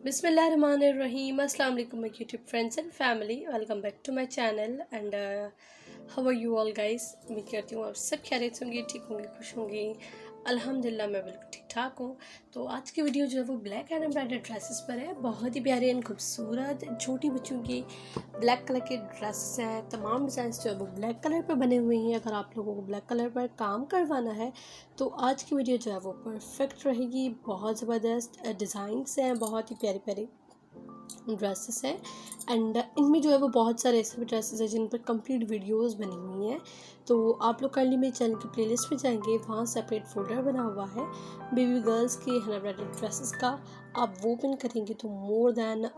Bismillahirrahmanirrahim. Assalamu alaikum my YouTube friends and family. Welcome back to my channel and how are you all guys? उम्मीद करती हूँ आप सब खैरियत होंगे, ठीक होंगे, खुश होंगे। अल्हम्दुलिल्लाह मैं बिल्कुल ठीक ठाक हूँ। तो आज की वीडियो जो है वो ब्लैक एंड एम्ब्रॉयडर्ड ड्रेसेस पर है। बहुत ही प्यारे एंड खूबसूरत छोटी बच्चों की ब्लैक कलर के ड्रेसेस हैं। तमाम डिज़ाइन जो है वो ब्लैक कलर पर बने हुए हैं। अगर आप लोगों को ब्लैक कलर पर काम करवाना है तो आज की वीडियो जो है वो परफेक्ट रहेगी। बहुत ज़बरदस्त डिज़ाइंस हैं, बहुत ही प्यारे प्यारे ड्रेसेस हैं एंड इनमें जो है वो बहुत सारे ऐसे भी ड्रेसेस हैं जिन पर कंप्लीट वीडियोस बनी हुई हैं। तो आप लोग काइंडली मेरे चैनल की प्लेलिस्ट में जाएंगे, वहाँ सेपरेट फोल्डर बना हुआ है बेबी गर्ल्स के हैंडमेड ड्रेसेस का। आप वो ओपन करेंगे तो more than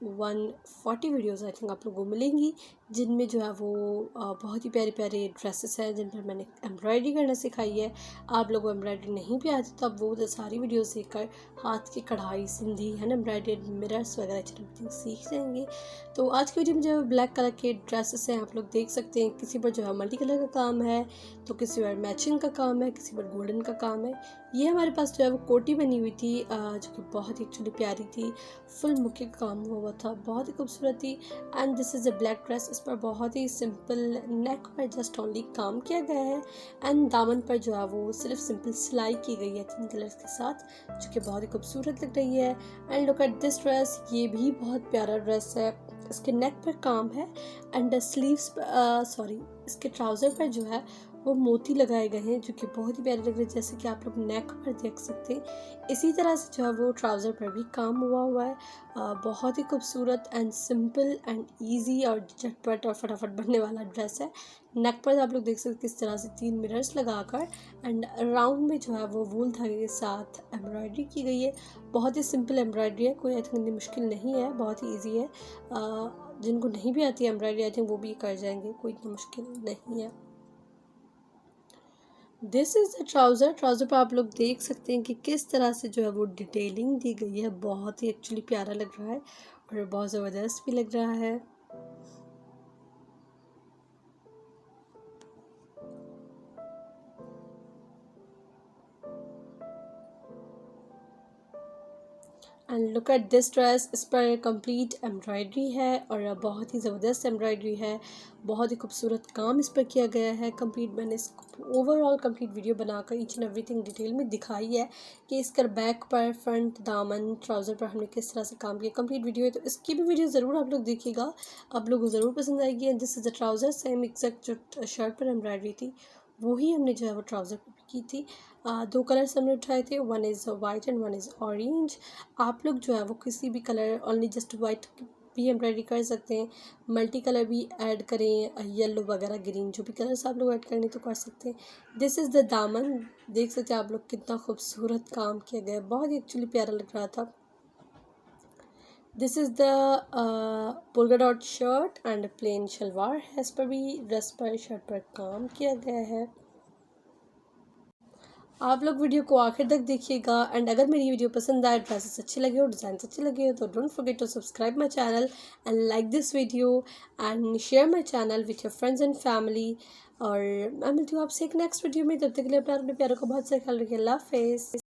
140 videos I think आप लोगों को मिलेंगी, जिनमें जो है वो बहुत ही प्यारे प्यारे ड्रेसेस हैं जिन पर मैंने एम्ब्रॉयडरी करना सिखाई है। आप लोगों को एम्ब्रॉयडरी नहीं भी आती तो आप वो सारी वीडियोस देखकर हाथ की कढ़ाई, सिंधी है एम्ब्रॉयडर्ड मिरर्स वगैरह एवरीथिंग सीख जाएंगे। तो आज की वीडियो में जो ब्लैक कलर के ड्रेसेस हैं आप लोग देख सकते हैं। किसी पर जो है मल्टी कलर का काम है, तो किसी पर मैचिंग का काम है, किसी पर गोल्डन का काम है। ये हमारे पास जो है वो कोटी बनी हुई थी जो कि बहुत ही एक्चुअली प्यारी थी, फुल मुक्के का काम हुआ था, बहुत ही खूबसूरत थी। And this is a black dress. इस पर बहुत ही सिंपल नेक पर जस्ट ओनली काम किया गया है एंड दामन पर जो है वो सिर्फ सिंपल सिलाई की गई है 3 कलर्स के साथ, जो कि बहुत ही खूबसूरत लग रही है। And look at this dress, ये भी बहुत प्यारा ड्रेस है। इसके नेक पर काम है एंड स्लीव्स इसके ट्राउज़र पर जो है वो मोती लगाए गए हैं, जो कि बहुत ही प्यारे लग रहे हैं, जैसे कि आप लोग नेक पर देख सकते हैं। इसी तरह से जो है वो ट्राउज़र पर भी काम हुआ है। बहुत ही खूबसूरत एंड सिंपल एंड इजी और झटपट और फटाफट बनने वाला ड्रेस है। नेक पर आप लोग देख सकते हैं किस तरह से 3 मिरर्स लगाकर एंड राउंड में जो है वो वूल धागे के साथ एम्ब्रॉयडरी की गई है। बहुत ही सिंपल एम्ब्रॉयडरी है, कोई आई थिंक मुश्किल नहीं है, बहुत ही ईजी है। जिनको नहीं भी आती है एम्ब्रॉयडरी आई थिंक वो भी कर जाएंगे, कोई इतना मुश्किल नहीं है। This is the trouser. Trouser पर आप लोग देख सकते हैं कि किस तरह से जो है वो डिटेलिंग दी गई है। बहुत ही एक्चुअली प्यारा लग रहा है और बहुत ज़बरदस्त भी लग रहा है। And look at this dress. इस पर कंप्लीट एम्ब्रॉयडरी है और बहुत ही ज़बरदस्त एम्ब्रॉयडरी है, बहुत ही खूबसूरत काम इस पर किया गया है। कंप्लीट मैंने इसको ओवरऑल कंप्लीट वीडियो बनाकर ईच एंड एवरीथिंग डिटेल में दिखाई है कि इसका बैक पर, फ्रंट, दामन, ट्राउज़र पर हमने किस तरह से काम किया। कंप्लीट वीडियो है तो इसकी भी वीडियो ज़रूर आप लोग देखिएगा, आप लोगों को ज़रूर पसंद आएगी। And this is the trouser, same exact जो शर्ट पर एम्ब्रॉयडरी थी वही हमने जो है वो ट्राउज़र पर भी की थी। 2 कलर्स हमने उठाए थे, one is white and one is orange. आप लोग जो है वो किसी भी कलर, ओनली जस्ट वाइट भी एम्ब्रॉयडरी कर सकते हैं, मल्टी कलर भी ऐड करें, येलो वगैरह ग्रीन जो भी कलर्स आप लोग ऐड करने तो कर सकते हैं। दिस इज़ द दामन, देख सकते हैं आप लोग कितना खूबसूरत काम किया गया है, बहुत ही एक्चुअली प्यारा लग रहा था। This is the polka dot shirt and plain salwar है। इस पर भी ड्रेस पर, शर्ट पर काम किया गया है। आप लोग वीडियो को आखिर तक देखिएगा एंड अगर मेरी वीडियो पसंद आए, ड्रेसेस अच्छे लगे हो, डिज़ाइन अच्छे लगे हो तो don't forget to subscribe my channel and like this video and share my channel with your friends and family. और मैं मिलती हूँ आपसे एक नेक्स्ट वीडियो में, तब तक के लिए अपने प्यारों को बहुत सारा ख्याल रखिए। अल्लाह हाफिज़।